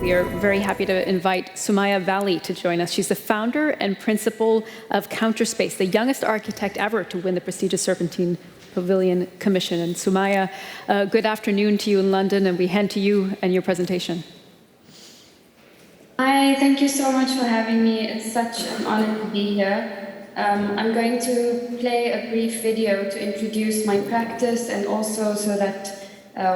We are very happy to invite Sumayaa Vally to join us. She's the founder and principal of Counterspace, the youngest architect ever to win the prestigious Serpentine Pavilion Commission. And Sumayaa, good afternoon to you in London, and we hand to you and your presentation. Hi, thank you so much for having me. It's such an honor to be here. I'm going to play a brief video to introduce my practice and also so that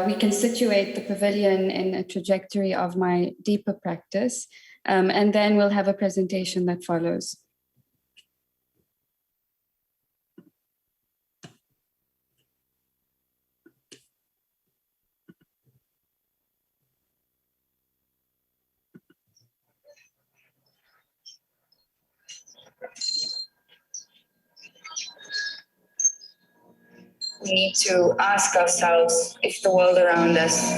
we can situate the pavilion in a trajectory of my deeper practice. And then we'll have a presentation that follows. We need to ask ourselves if the world around us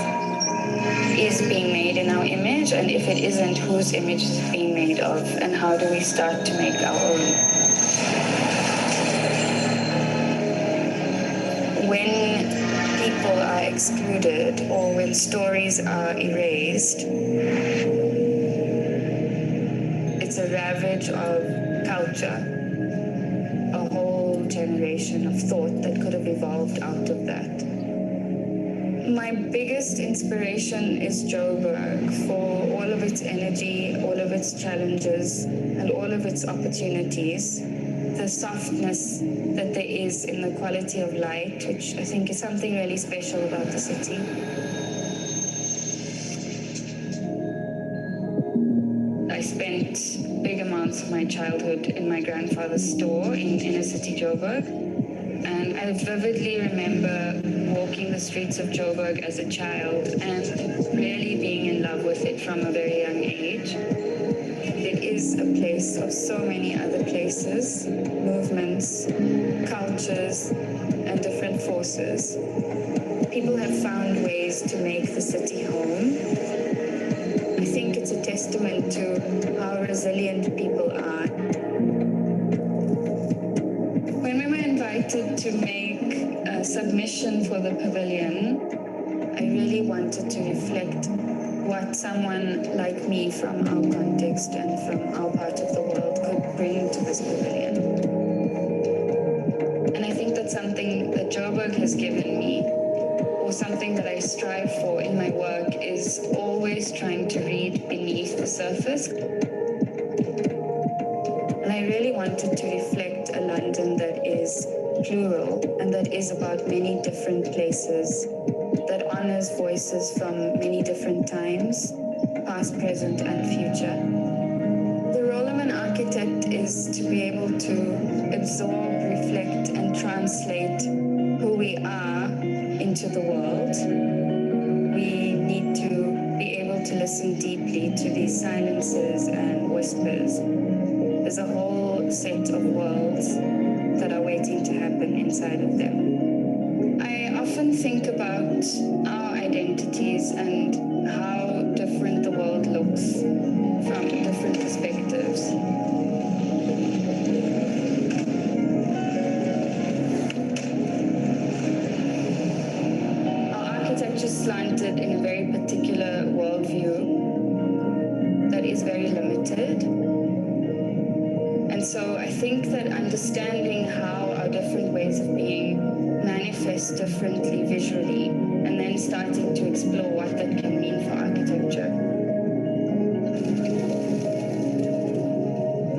is being made in our image, and if it isn't, whose image is it being made of, and how do we start to make our own? When people are excluded or when stories are erased, it's a ravage of culture. A whole generation of thought that could have evolved out of that. My biggest inspiration is Joburg for all of its energy, all of its challenges, and all of its opportunities. The softness that there is in the quality of light, which I think is something really special about the city. I spent big amounts of my childhood in my grandfather's store in inner city Joburg, and I vividly remember walking the streets of Joburg as a child and really being in love with it from a very young age. It is a place of so many other places, movements, cultures, and different forces. People have found ways to make the city home. I think it's a testament to how resilient people are. When we were invited to make a submission for the pavilion, I really wanted to reflect what someone like me from our context and from our part of the world could bring to this pavilion. And I think that's something that Joburg has given me, or something that I strive for in my work, is always trying to read beneath the surface. And I really wanted to reflect a London that is plural and that is about many different places, that honors voices from many different times, past, present, and future. The role of an architect is to be able to absorb, reflect, and translate who we are into the world. We need to be able to listen deeply to these silences and whispers. There's a whole set of worlds that are waiting to happen inside of them. I often think about our identities and how different the world looks from different perspectives. Slanted in a very particular worldview that is very limited. And so I think that understanding how our different ways of being manifest differently visually, and then starting to explore what that can mean for architecture.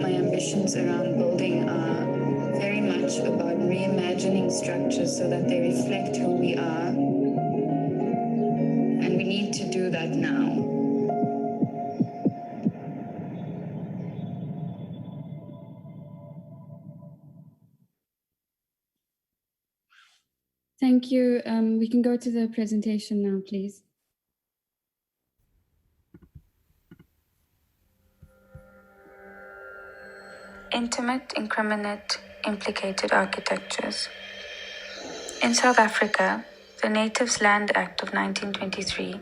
My ambitions around building are very much about reimagining structures so that they reflect who we are. And we need to do that now. Thank you. We can go to the presentation now, please. Intimate, incriminate, implicated architectures. In South Africa, the Natives Land Act of 1923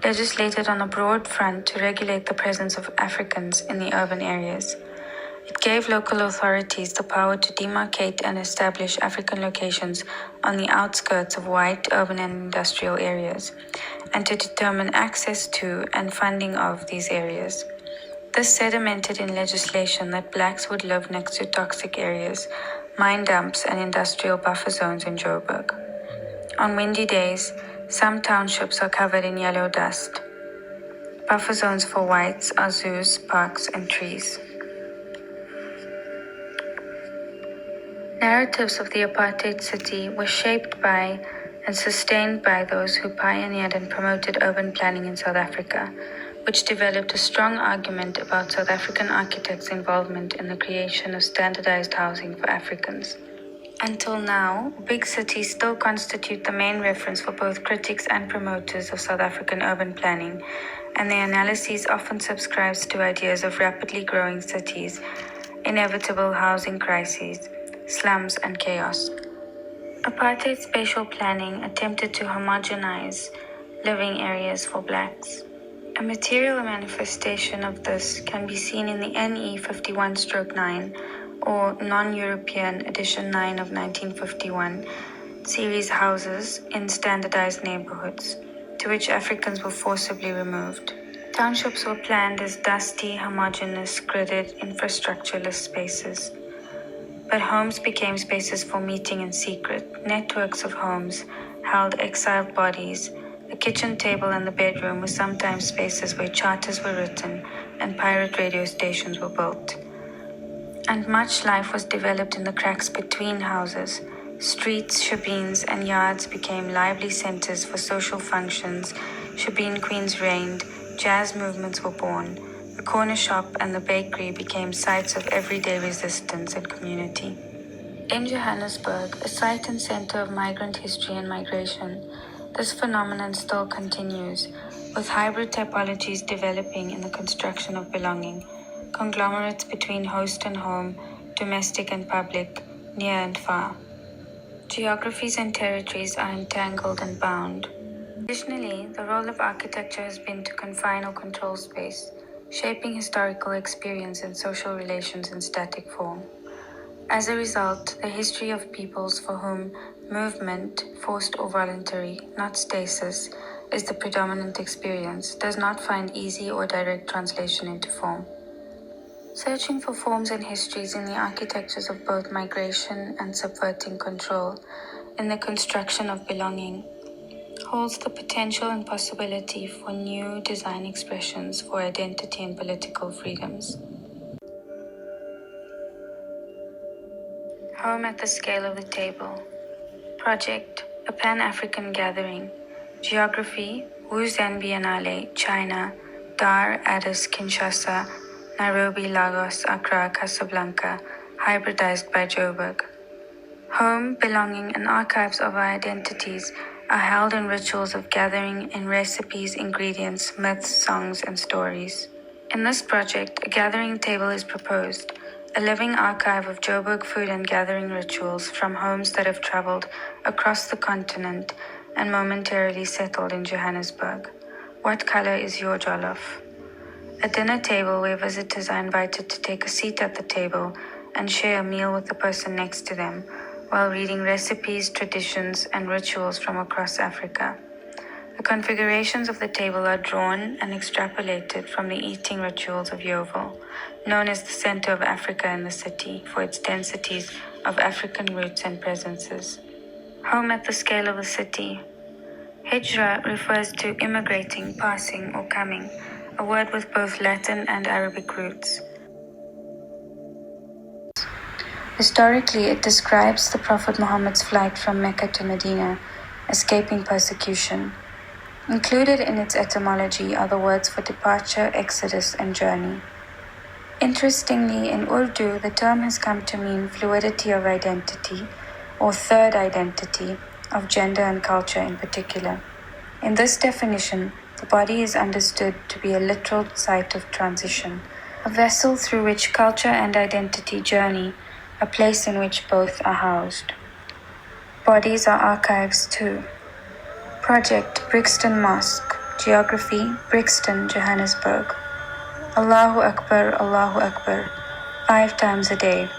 legislated on a broad front to regulate the presence of Africans in the urban areas. It gave local authorities the power to demarcate and establish African locations on the outskirts of white urban and industrial areas, and to determine access to and funding of these areas. This sedimented in legislation that blacks would live next to toxic areas, mine dumps, and industrial buffer zones in Joburg. On windy days, some townships are covered in yellow dust. Buffer zones for whites are zoos, parks, and trees. Narratives of the apartheid city were shaped by and sustained by those who pioneered and promoted urban planning in South Africa, which developed a strong argument about South African architects' involvement in the creation of standardized housing for Africans. Until now, big cities still constitute the main reference for both critics and promoters of South African urban planning, and their analyses often subscribes to ideas of rapidly growing cities, inevitable housing crises, slums, and chaos. Apartheid spatial planning attempted to homogenize living areas for blacks. A material manifestation of this can be seen in the NE 51/9 or Non-European Edition 9 of 1951 series houses in standardized neighborhoods, to which Africans were forcibly removed. Townships were planned as dusty, homogeneous, gridded, infrastructureless spaces. But homes became spaces for meeting in secret. Networks of homes held exiled bodies. The kitchen table and the bedroom were sometimes spaces where charters were written and pirate radio stations were built. And much life was developed in the cracks between houses. Streets, shebeens, and yards became lively centers for social functions. Shebeen queens reigned, jazz movements were born. The corner shop and the bakery became sites of everyday resistance and community. In Johannesburg, a site and center of migrant history and migration, this phenomenon still continues, with hybrid typologies developing in the construction of belonging, conglomerates between host and home, domestic and public, near and far. Geographies and territories are entangled and bound. Additionally, the role of architecture has been to confine or control space, shaping historical experience and social relations in static form. As a result, the history of peoples for whom movement, forced or voluntary, not stasis, is the predominant experience, does not find easy or direct translation into form. Searching for forms and histories in the architectures of both migration and subverting control, in the construction of belonging, holds the potential and possibility for new design expressions for identity and political freedoms. Home at the scale of the table. Project, a Pan-African gathering. Geography, Wuzhen Biennale, China, Dar, Addis, Kinshasa, Nairobi, Lagos, Accra, Casablanca, hybridized by Joburg. Home, belonging, and archives of our identities are held in rituals of gathering in recipes, ingredients, myths, songs, and stories. In this project, a gathering table is proposed, a living archive of Joburg food and gathering rituals from homes that have traveled across the continent and momentarily settled in Johannesburg. What color is your jollof? A dinner table where visitors are invited to take a seat at the table and share a meal with the person next to them, while reading recipes, traditions, and rituals from across Africa. The configurations of the table are drawn and extrapolated from the eating rituals of Yeovil, known as the center of Africa in the city for its densities of African roots and presences. Home at the scale of the city. Hijra refers to immigrating, passing, or coming, a word with both Latin and Arabic roots. Historically, it describes the Prophet Muhammad's flight from Mecca to Medina, escaping persecution. Included in its etymology are the words for departure, exodus, and journey. Interestingly, in Urdu, the term has come to mean fluidity of identity, or third identity, of gender and culture in particular. In this definition, the body is understood to be a literal site of transition, a vessel through which culture and identity journey, a place in which both are housed. Bodies are archives too. Project Brixton Mosque. Geography, Brixton, Johannesburg. Allahu Akbar, Allahu Akbar. 5 times a day.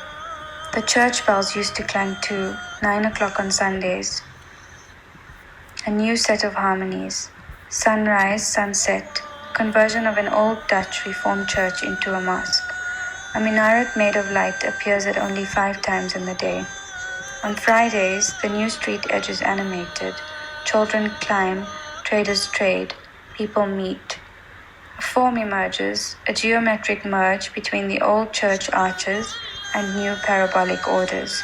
The church bells used to clang to 9 o'clock on Sundays. A new set of harmonies. Sunrise, sunset, conversion of an old Dutch Reformed church into a mosque. A minaret made of light appears at only 5 times in the day. On Fridays, the new street edge is animated. Children climb, traders trade, people meet. A form emerges, a geometric merge between the old church arches and new parabolic orders.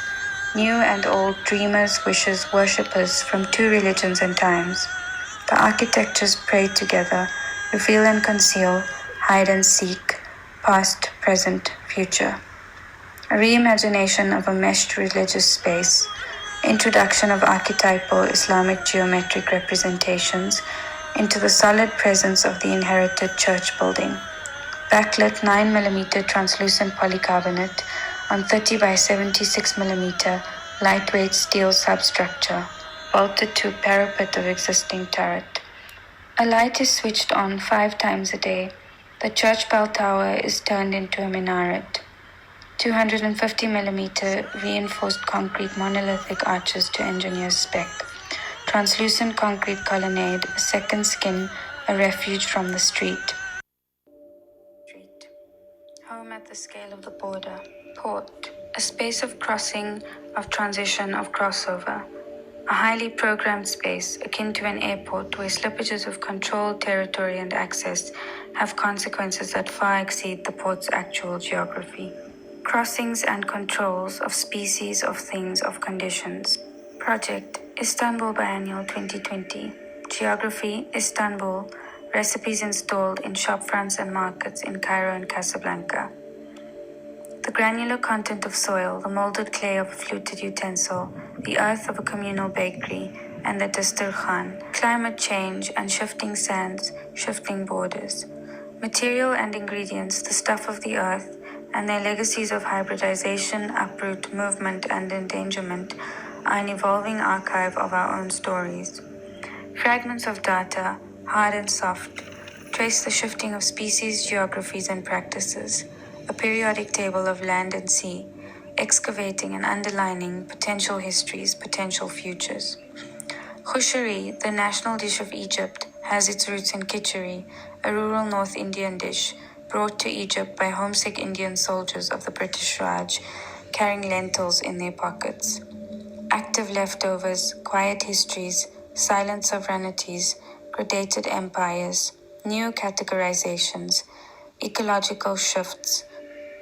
New and old dreamers, wishers, worshippers from two religions and times. The architectures pray together, reveal and conceal, hide and seek, past, present, future. A reimagination of a meshed religious space, introduction of archetypal Islamic geometric representations into the solid presence of the inherited church building. Backlit 9mm translucent polycarbonate on 30 by 76mm lightweight steel substructure, bolted to parapet of existing turret. A light is switched on 5 times a day. The church bell tower is turned into a minaret. 250mm reinforced concrete monolithic arches to engineer's spec. Translucent concrete colonnade, a second skin, a refuge from the street. Home at the scale of the border. Port, a space of crossing, of transition, of crossover. A highly programmed space, akin to an airport, where slippages of control, territory, and access have consequences that far exceed the port's actual geography. Crossings and controls of species, of things, of conditions. Project, Istanbul Biennial 2020. Geography, Istanbul. Recipes installed in shop fronts and markets in Cairo and Casablanca. The granular content of soil, the molded clay of a fluted utensil, the earth of a communal bakery, and the dasturkhan. Climate change and shifting sands, shifting borders. Material and ingredients, the stuff of the earth, and their legacies of hybridization, uproot, movement, and endangerment are an evolving archive of our own stories. Fragments of data, hard and soft, trace the shifting of species, geographies, and practices. A periodic table of land and sea, excavating and underlining potential histories, potential futures. Khushari, the national dish of Egypt, has its roots in kitchery, a rural North Indian dish brought to Egypt by homesick Indian soldiers of the British Raj, carrying lentils in their pockets. Active leftovers, quiet histories, silent sovereignties, gradated empires, new categorizations, ecological shifts,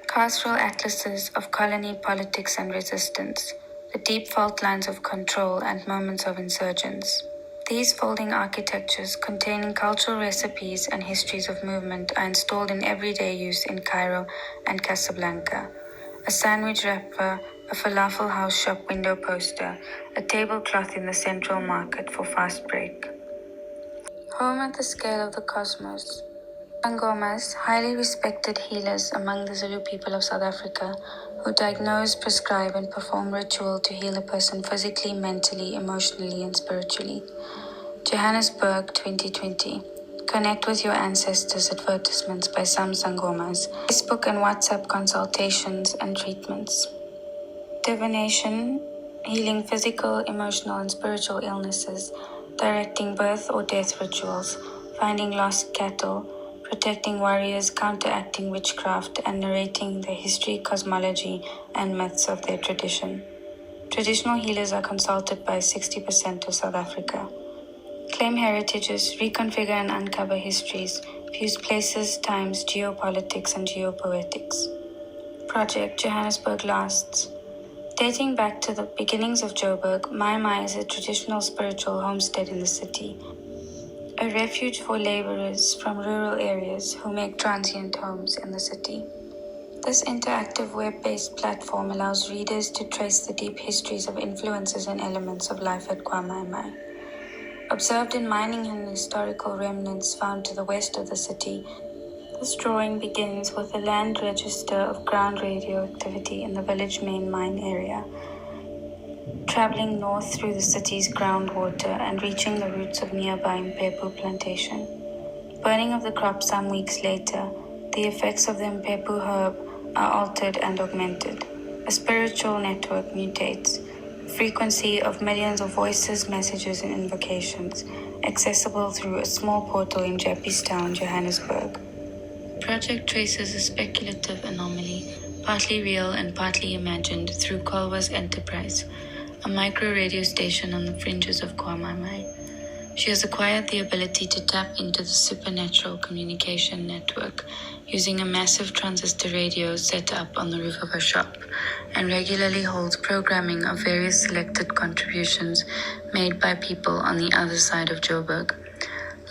carceral atlases of colony politics and resistance, the deep fault lines of control and moments of insurgence. These folding architectures containing cultural recipes and histories of movement are installed in everyday use in Cairo and Casablanca. A sandwich wrapper, a falafel house shop window poster, a tablecloth in the central market for fast break. Home at the scale of the cosmos. Sangomas, highly respected healers among the Zulu people of South Africa, who diagnose, prescribe, and perform ritual to heal a person physically, mentally, emotionally, and spiritually. Johannesburg 2020. Connect with your ancestors advertisements by some Sangomas. Facebook and WhatsApp consultations and treatments. Divination, healing physical, emotional, and spiritual illnesses, directing birth or death rituals, finding lost cattle, protecting warriors, counteracting witchcraft, and narrating the history, cosmology, and myths of their tradition. Traditional healers are consulted by 60% of South Africa. Claim heritages, reconfigure and uncover histories, fuse places, times, geopolitics, and geopoetics. Project Johannesburg Lasts. Dating back to the beginnings of Joburg, Mai is a traditional spiritual homestead in the city, a refuge for laborers from rural areas who make transient homes in the city. This interactive web-based platform allows readers to trace the deep histories of influences and elements of life at Mai. Observed in mining and historical remnants found to the west of the city, this drawing begins with a land register of ground radioactivity in the village main mine area, traveling north through the city's groundwater and reaching the roots of nearby Mpepu plantation. Burning of the crop some weeks later, the effects of the Mpepu herb are altered and augmented. A spiritual network mutates. The frequency of millions of voices, messages, and invocations, accessible through a small portal in Jeppestown, Johannesburg. Project traces a speculative anomaly, partly real and partly imagined, through Kolwa's Enterprise, a micro radio station on the fringes of Kwamamai. She has acquired the ability to tap into the supernatural communication network using a massive transistor radio set up on the roof of her shop, and regularly holds programming of various selected contributions made by people on the other side of Joburg.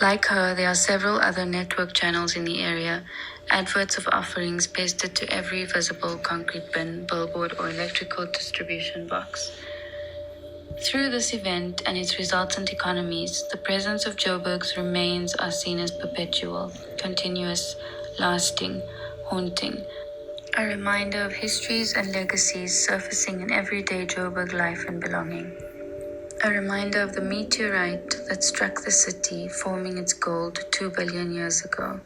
Like her, there are several other network channels in the area, adverts of offerings pasted to every visible concrete bin, billboard, or electrical distribution box. Through this event and its resultant economies, the presence of Joburg's remains are seen as perpetual, continuous, lasting, haunting, a reminder of histories and legacies surfacing in everyday Joburg life and belonging. A reminder of the meteorite that struck the city, forming its gold 2 billion years ago,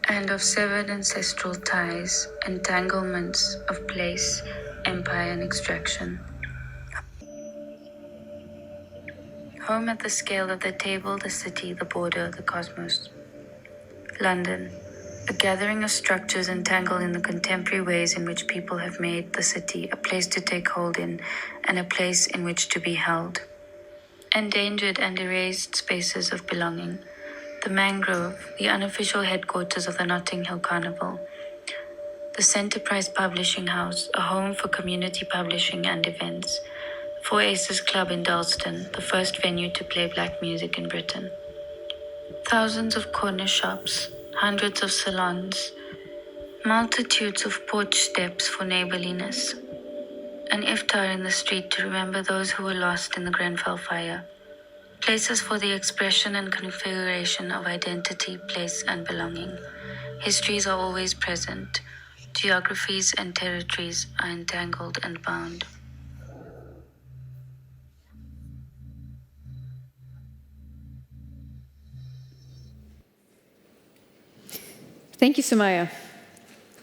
and of severed ancestral ties, entanglements of place, empire, and extraction. Home at the scale of the table, the city, the border, the cosmos. London, a gathering of structures entangled in the contemporary ways in which people have made the city a place to take hold in, and a place in which to be held. Endangered and erased spaces of belonging. The Mangrove, the unofficial headquarters of the Notting Hill Carnival. The Centerprise Publishing House, a home for community publishing and events. Four Aces Club in Dalston, the first venue to play black music in Britain. Thousands of corner shops, hundreds of salons, multitudes of porch steps for neighborliness. An iftar in the street to remember those who were lost in the Grenfell fire. Places for the expression and configuration of identity, place, and belonging. Histories are always present. Geographies and territories are entangled and bound. Thank you, Sumayaa,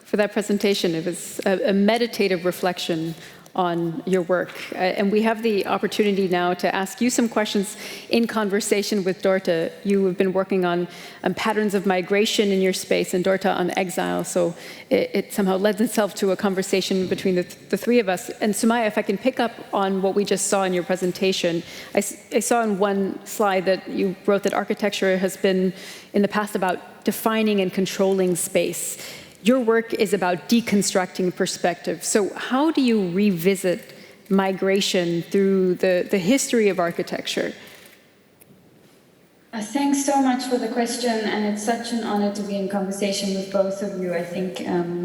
for that presentation. It was a meditative reflection on your work. And we have the opportunity now to ask you some questions in conversation with Dorta. You have been working on patterns of migration in your space, and Dorta on Exile. So it somehow lends itself to a conversation between the three of us. And Sumayaa, if I can pick up on what we just saw in your presentation, I saw in one slide that you wrote that architecture has been in the past about defining and controlling space. Your work is about deconstructing perspective. So how do you revisit migration through the history of architecture? Thanks so much for the question, and it's such an honor to be in conversation with both of you. I think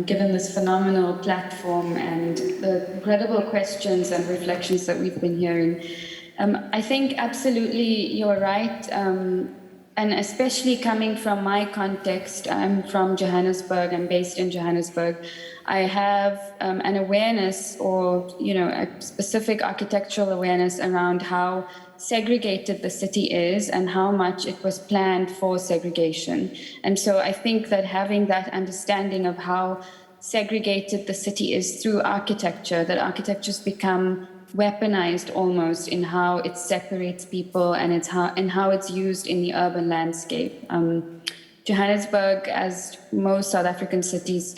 given this phenomenal platform and the incredible questions and reflections that we've been hearing, I think absolutely you're right. And especially coming from my context, I'm from Johannesburg, I'm based in Johannesburg. I have an awareness, or a specific architectural awareness around how segregated the city is and how much it was planned for segregation. And so I think that having that understanding of how segregated the city is through architecture, that architecture's become weaponized almost in how it separates people and how it's used in the urban landscape. Johannesburg, as most South African cities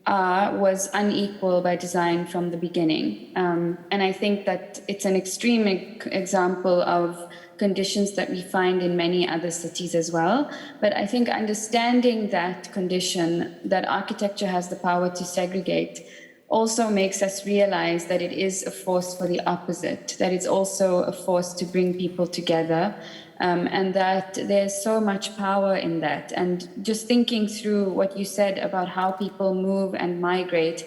was unequal by design from the beginning. And I think that it's an extreme example of conditions that we find in many other cities as well. But I think understanding that condition, that architecture has the power to segregate, also makes us realize that it is a force for the opposite, that it's also a force to bring people together, and that there's so much power in that. And just thinking through what you said about how people move and migrate,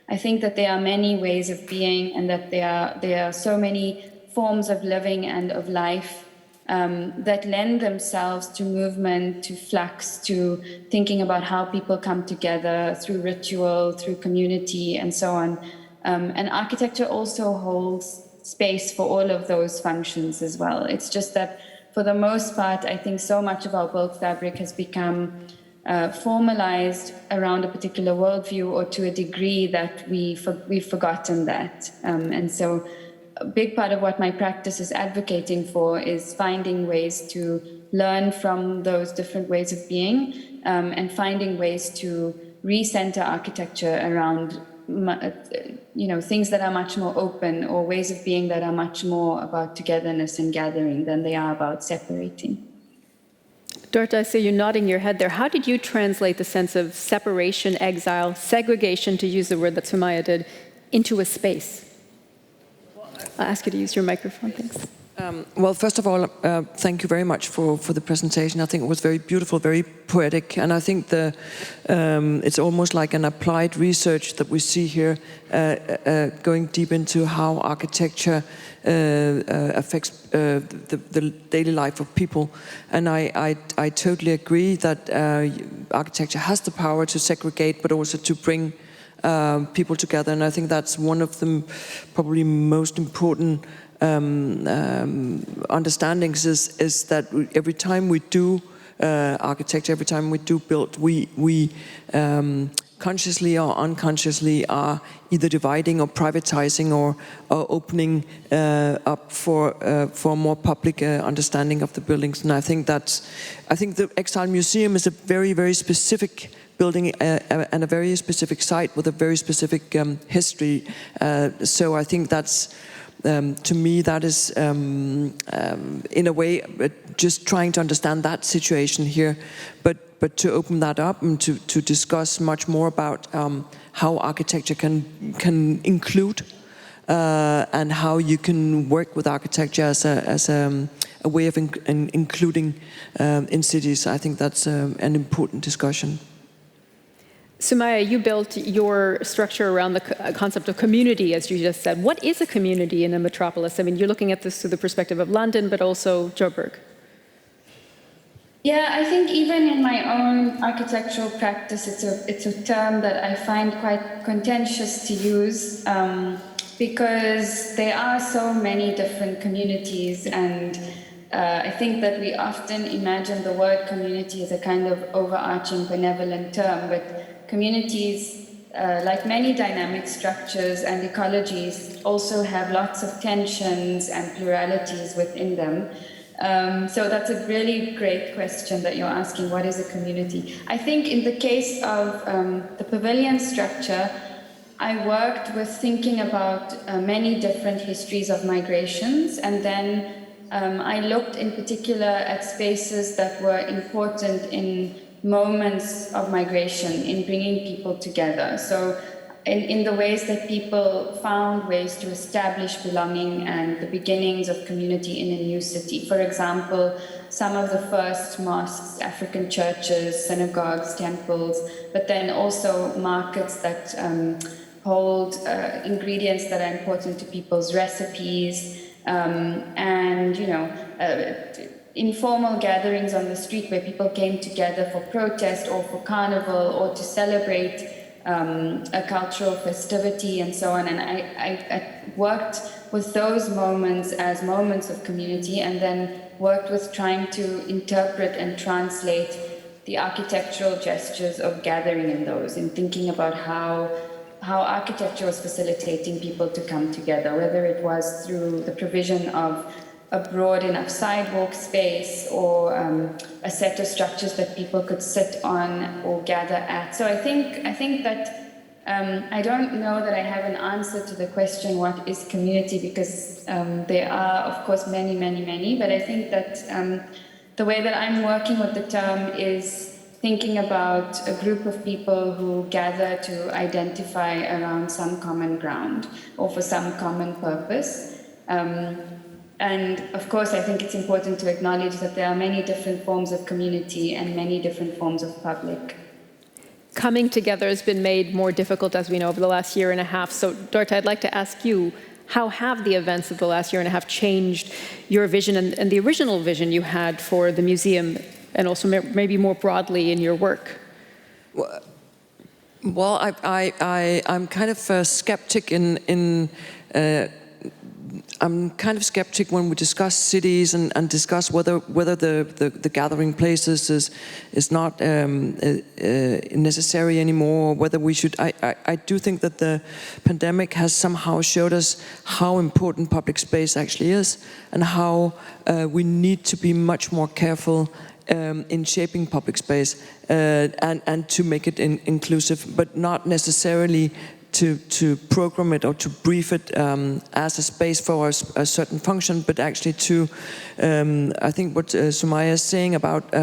I think that there are many ways of being, and that there are so many forms of living and of life that lend themselves to movement, to flux, to thinking about how people come together through ritual, through community, and so on. And architecture also holds space for all of those functions as well. It's just that for the most part, I think so much of our built fabric has become formalized around a particular worldview, or to a degree that we've forgotten that. And so a big part of what my practice is advocating for is finding ways to learn from those different ways of being, and finding ways to recenter architecture around things that are much more open, or ways of being that are much more about togetherness and gathering than they are about separating. Dorta, I see you nodding your head there. How did you translate the sense of separation, exile, segregation, to use the word that Sumayaa did, into a space? I'll ask you to use your microphone, thanks. Well, first of all, thank you very much for the presentation. I think it was very beautiful, very poetic, and I think it's almost like an applied research that we see here, going deep into how architecture affects the daily life of people. And I totally agree that architecture has the power to segregate, but also to bring people together. And I think that's one of the probably most important understandings is that every time we do architecture, every time we do build, we consciously or unconsciously are either dividing or privatizing or opening up for more public understanding of the buildings. And I think the Exile Museum is a very, very specific building and a very specific site with a very specific history. So I think that's, to me, that is, in a way, just trying to understand that situation here, but to open that up and to discuss much more about how architecture can include and how you can work with architecture as a way of including in cities. I think that's an important discussion. Sumayaa, you built your structure around the concept of community, as you just said. What is a community in a metropolis? I mean, you're looking at this through the perspective of London, but also Joburg. Yeah, I think even in my own architectural practice, it's a term that I find quite contentious to use, because there are so many different communities, and I think that we often imagine the word community as a kind of overarching benevolent term, but communities, like many dynamic structures and ecologies, also have lots of tensions and pluralities within them. So that's a really great question that you're asking, what is a community? I think in the case of the pavilion structure, I worked with thinking about many different histories of migrations, and then I looked in particular at spaces that were important in moments of migration, in bringing people together. So in the ways that people found ways to establish belonging and the beginnings of community in a new city. For example, some of the first mosques, African churches, synagogues, temples, but then also markets that hold ingredients that are important to people's recipes, and informal gatherings on the street where people came together for protest or for carnival or to celebrate a cultural festivity and so on. And I worked with those moments as moments of community, and then worked with trying to interpret and translate the architectural gestures of gathering in those, and thinking about how architecture was facilitating people to come together, whether it was through the provision of a broad enough sidewalk space or a set of structures that people could sit on or gather at. So I think that I don't know that I have an answer to the question, what is community, because there are, of course, many, but I think that the way that I'm working with the term is thinking about a group of people who gather to identify around some common ground or for some common purpose. And of course, I think it's important to acknowledge that there are many different forms of community and many different forms of public. Coming together has been made more difficult, as we know, over the last year and a half. So, Dorta, I'd like to ask you, how have the events of the last year and a half changed your vision and the original vision you had for the museum, and also maybe more broadly in your work? Well, I'm kind of a skeptic in I'm kind of skeptic when we discuss cities and discuss whether the gathering places is not necessary anymore, or whether we should. I do think that the pandemic has somehow showed us how important public space actually is, and how we need to be much more careful in shaping public space and to make it inclusive, but not necessarily to program it or to brief it as a space for a certain function, but actually to, I think what Sumayaa is saying about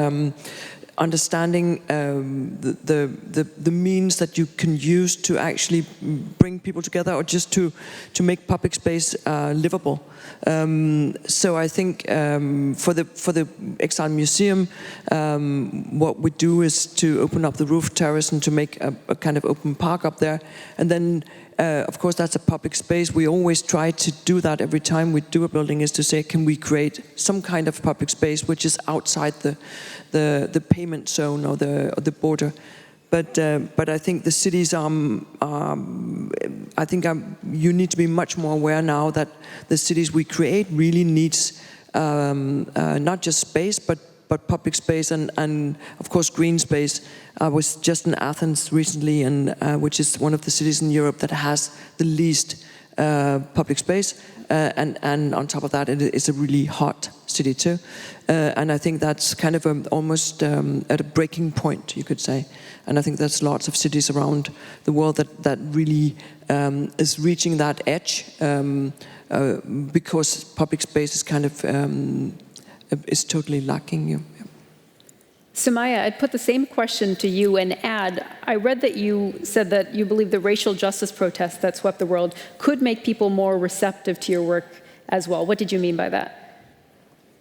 understanding the means that you can use to actually bring people together, or just to make public space livable. So I think for the Exile Museum, what we do is to open up the roof terrace and to make a kind of open park up there, and then of course that's a public space. We always try to do that every time we do a building, is to say, can we create some kind of public space which is outside the payment zone or the border. But I think the cities you need to be much more aware now that the cities we create really needs not just space, but public space and of course green space. I was just in Athens recently, and which is one of the cities in Europe that has the least public space, and on top of that, it is a really hot city too, and I think that's kind of almost at a breaking point, you could say. And I think there's lots of cities around the world that really is reaching that edge, because public space is kind of is totally lacking. Yeah. Sumayaa, I'd put the same question to you and add, I read that you said that you believe the racial justice protests that swept the world could make people more receptive to your work as well. What did you mean by that?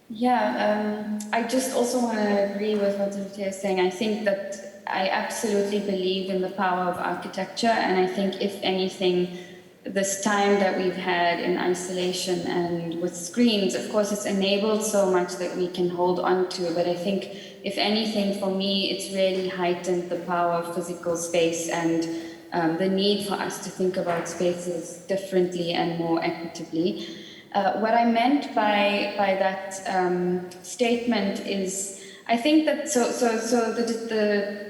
Yeah, I just also want to agree with what Dorothea is saying. I think that I absolutely believe in the power of architecture, and I think, if anything, this time that we've had in isolation and with screens, of course, it's enabled so much that we can hold on to. But I think, if anything, for me, it's really heightened the power of physical space and the need for us to think about spaces differently and more equitably. What I meant by that statement is, I think that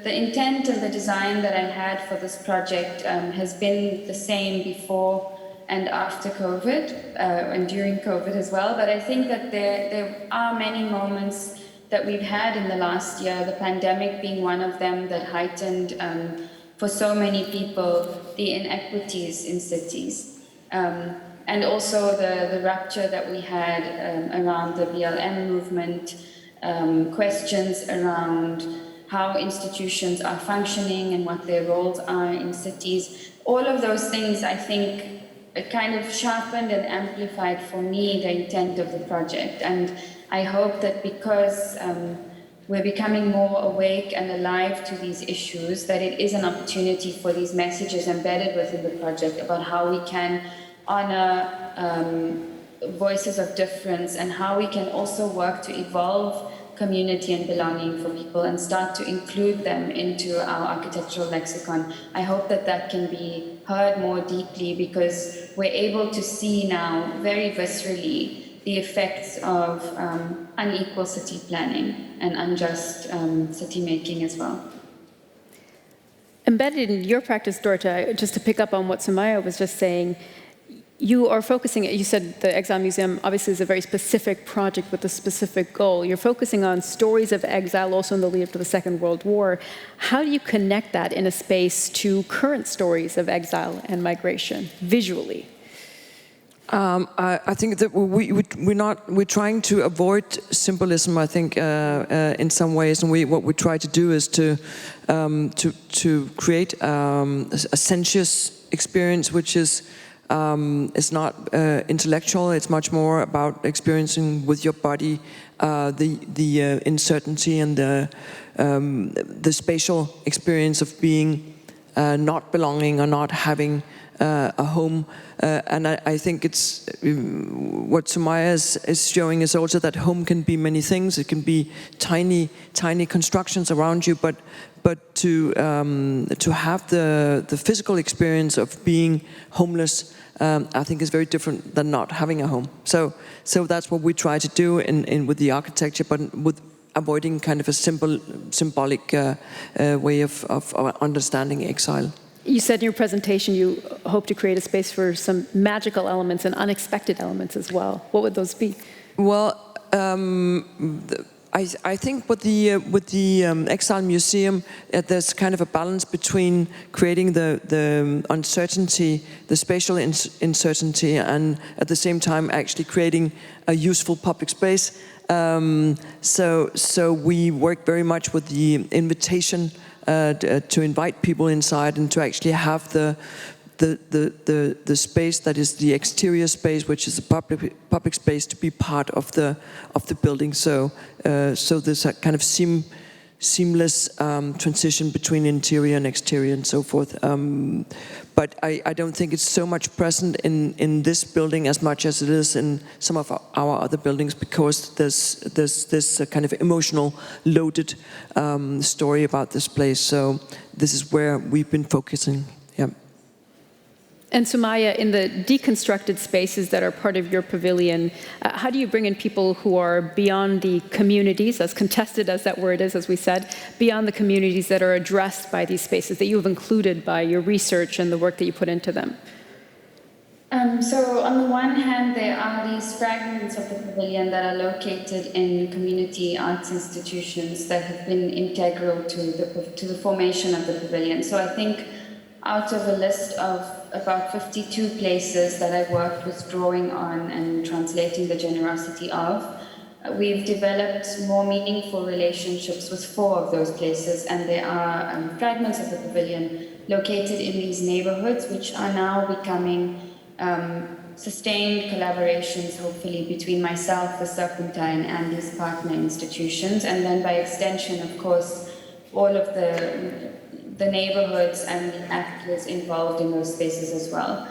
the intent and the design that I had for this project has been the same before and after COVID, and during COVID as well. But I think that there are many moments that we've had in the last year, the pandemic being one of them, that heightened for so many people the inequities in cities. And also the rupture that we had around the BLM movement, questions around how institutions are functioning and what their roles are in cities. All of those things, I think, kind of sharpened and amplified for me the intent of the project. And I hope that because we're becoming more awake and alive to these issues, that it is an opportunity for these messages embedded within the project about how we can honor voices of difference, and how we can also work to evolve community and belonging for people and start to include them into our architectural lexicon. I hope that that can be heard more deeply, because we're able to see now very viscerally the effects of unequal city planning and unjust city making as well. Embedded in your practice, Dorota, just to pick up on what Sumayaa was just saying, you are focusing, you said the Exile Museum obviously is a very specific project with a specific goal. You're focusing on stories of exile also in the lead up to the Second World War. How do you connect that in a space to current stories of exile and migration visually? I think that we're trying to avoid symbolism, I think, in some ways, and what we try to do is to create a sensuous experience, which is not intellectual. It's much more about experiencing with your body the uncertainty and the spatial experience of being not belonging or not having a home. And I think it's what Sumayaa is showing is also that home can be many things. It can be tiny constructions around you, but to have the physical experience of being homeless, I think is very different than not having a home. So that's what we try to do with the architecture, but with avoiding kind of a symbolic way of understanding exile. You said in your presentation you hope to create a space for some magical elements and unexpected elements as well. What would those be? Well, I think with the Exile Museum, there's kind of a balance between creating the uncertainty, the spatial uncertainty, and at the same time actually creating a useful public space. So we work very much with the invitation to invite people inside and to actually have the space that is the exterior space, which is a public space, to be part of the building. So there's a kind of seamless transition between interior and exterior and so forth. But I don't think it's so much present in this building as much as it is in some of our other buildings, because there's this kind of emotional loaded story about this place. So this is where we've been focusing. Yeah. And Sumayaa, in the deconstructed spaces that are part of your pavilion, how do you bring in people who are beyond the communities, as contested as that word is, as we said, beyond the communities that are addressed by these spaces, that you have included by your research and the work that you put into them? So on the one hand, there are these fragments of the pavilion that are located in community arts institutions that have been integral to the formation of the pavilion. So I think out of a list of about 52 places that I worked with drawing on and translating the generosity of, we've developed more meaningful relationships with 4 of those places, and there are fragments of the pavilion located in these neighborhoods, which are now becoming sustained collaborations, hopefully, between myself, the Serpentine, and these partner institutions, and then by extension, of course, all of the neighborhoods and the actors involved in those spaces as well.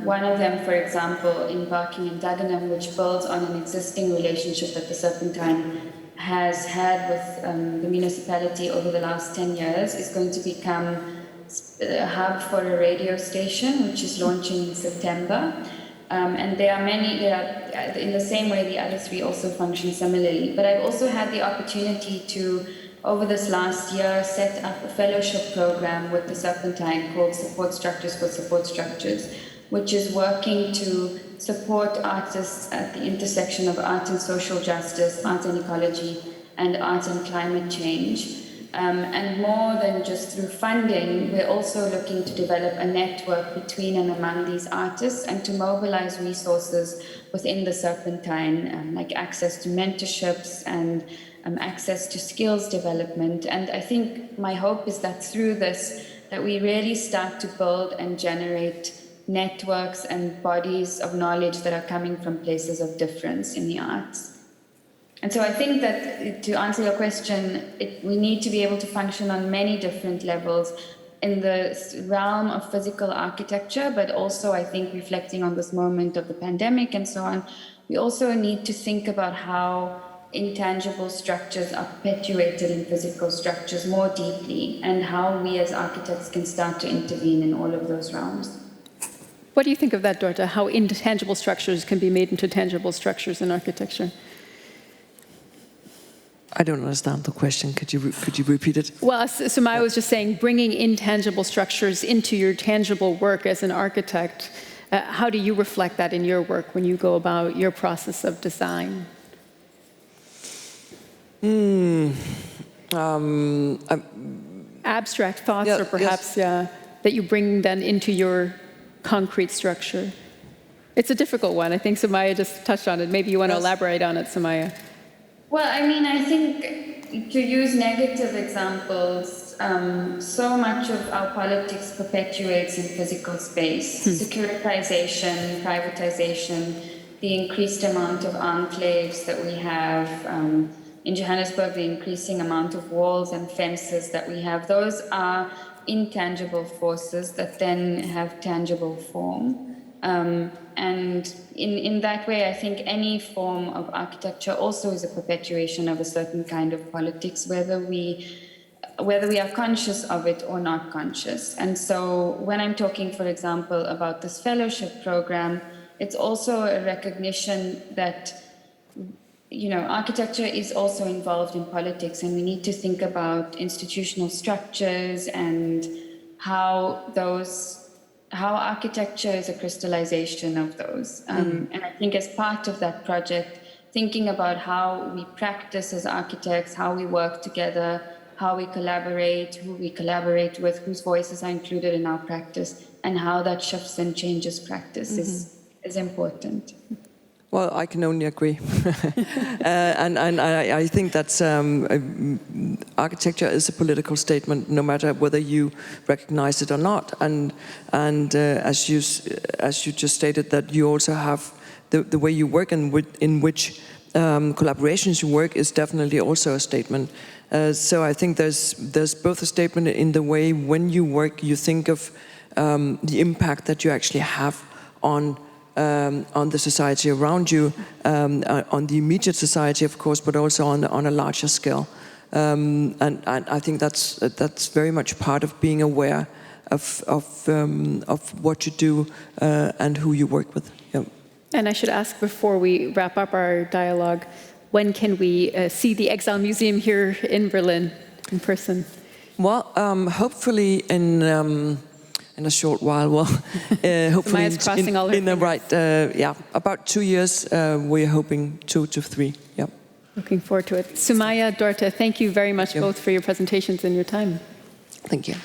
One of them, for example, embarking in Dagenham, which builds on an existing relationship that the Serpentine has had with the municipality over the last 10 years, is going to become a hub for a radio station, which is launching in September. And there are in the same way, the other 3 also function similarly. But I've also had the opportunity to, over this last year, set up a fellowship program with the Serpentine called Support Structures for Support Structures, which is working to support artists at the intersection of art and social justice, art and ecology, and art and climate change. And more than just through funding, we're also looking to develop a network between and among these artists and to mobilize resources within the Serpentine, like access to mentorships and access to skills development. And I think my hope is that through this, that we really start to build and generate networks and bodies of knowledge that are coming from places of difference in the arts. And so I think that, to answer your question, we need to be able to function on many different levels in the realm of physical architecture, but also, I think, reflecting on this moment of the pandemic and so on, we also need to think about how intangible structures are perpetuated in physical structures more deeply, and how we as architects can start to intervene in all of those realms. What do you think of that, Dorte? How intangible structures can be made into tangible structures in architecture? I don't understand the question. Could you repeat it? Well, Sumayaa was just saying, bringing intangible structures into your tangible work as an architect. How do you reflect that in your work when you go about your process of design? Abstract thoughts, or perhaps that you bring then into your concrete structure. It's a difficult one. I think Sumayaa just touched on it. Maybe you want to elaborate on it, Sumayaa. Well, I mean, I think to use negative examples, so much of our politics perpetuates in physical space. Securitization, privatization, the increased amount of enclaves that we have. In Johannesburg, the increasing amount of walls and fences that we have. Those are intangible forces that then have tangible form. And in that way, I think any form of architecture also is a perpetuation of a certain kind of politics, whether we are conscious of it or not conscious. And so when I'm talking, for example, about this fellowship program, it's also a recognition that, architecture is also involved in politics, and we need to think about institutional structures and how architecture is a crystallization of those. And I think as part of that project, thinking about how we practice as architects, how we work together, how we collaborate, who we collaborate with, whose voices are included in our practice, and how that shifts and changes practice is important. Well, I can only agree. and I think that architecture is a political statement, no matter whether you recognize it or not. And as you just stated, that you also have the way you work and in which collaborations you work is definitely also a statement. So I think there's both a statement in the way when you work, you think of the impact that you actually have on the society around you, on the immediate society, of course, but also on a larger scale. And I think that's very much part of being aware of what you do and who you work with. Yeah. And I should ask before we wrap up our dialogue, when can we see the Exile Museum here in Berlin in person? Well, hopefully in a short while. Well, hopefully in the right, about 2 years. We're hoping 2 to 3. Yeah. Looking forward to it. Sumayaa, Dorte, thank you very much both for your presentations and your time. Thank you.